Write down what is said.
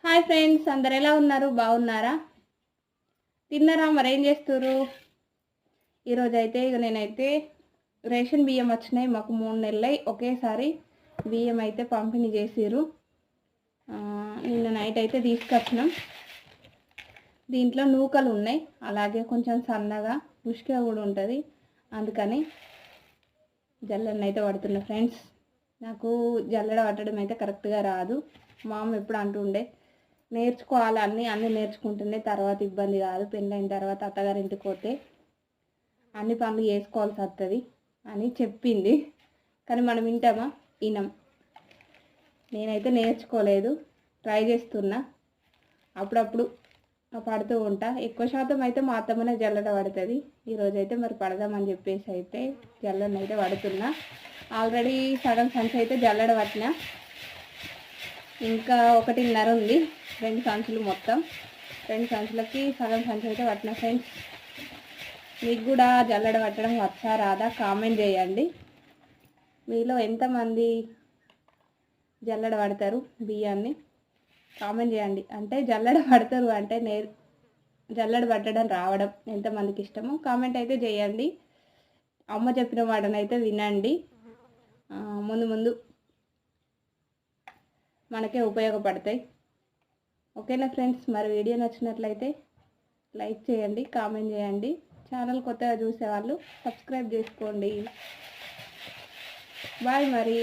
Hi friends, అందరు ఎలా ఉన్నారు? బాగున్నారా? తిన్నారా? మరేం చేస్తుర్రు? ఈరోజు అయితే నేనైతే రేషన్ బియ్యం వచ్చినాయి. మాకు 3 నెలలై ఒకేసారి బియ్యం అయితే పంపిణీ చేసిర్రు. నిన్న నైట్ అయితే తీసుకొచ్చినాం. దీంట్లో నూకలు ఉన్నాయి, అలాగే కొంచెం సన్నగా ఉష్క కూడా ఉంటుంది. అందుకని జల్లెడని అయితే పడుతున్నా ఫ్రెండ్స్. నాకు జల్లెడ పట్టడం అయితే కరెక్ట్గా రాదు. మా అమ్మ ఎప్పుడు అంటుండే నేర్చుకోవాలి, అన్నీ నేర్చుకుంటేనే తర్వాత ఇబ్బంది కాదు, పెళ్ళైన తర్వాత అత్తగారింటికి పోతే అన్ని పనులు చేసుకోవాల్సి వస్తుంది అని చెప్పింది. కానీ మనం వింటామా? వినం. నేనైతే నేర్చుకోలేదు, ట్రై చేస్తున్నా. అప్పుడప్పుడు పడుతూ ఉంటా. ఎక్కువ శాతం అయితే మా అత్తమ్మనే జల్లెడ పడుతుంది. ఈరోజైతే మరి పడదామని చెప్పేసి అయితే జల్లెడని అయితే పడుతున్నా. ఆల్రెడీ సగం సంచి అయితే జల్లెడ పట్టిన, ఇంకా 1.5 ఉంది. 2 సంచులు, మొత్తం 2 సంచులకి సగం సంచి అయితే పట్టిన ఫ్రెండ్స్. మీకు కూడా జల్లెడ పట్టడం వచ్చా రాదా కామెంట్ చేయండి. మీలో ఎంతమంది జల్లెడ పడతారు బియ్యాన్ని కామెంట్ చేయండి. అంటే జల్లెడ పడతారు అంటే జల్లెడ పట్టడం రావడం ఎంతమందికి ఇష్టమో కామెంట్ అయితే చేయండి. అమ్మ చెప్పిన వాటిని అయితే వినండి. ముందు ముందు మనకే ఉపయోగపడతాయి. ఓకేనా ఫ్రెండ్స్? మరి వీడియో నచ్చినట్లయితే లైక్ చేయండి, కామెంట్ చేయండి. ఛానల్ కొత్తగా చూసేవాళ్ళు సబ్స్క్రైబ్ చేసుకోండి. బాయ్ మరి.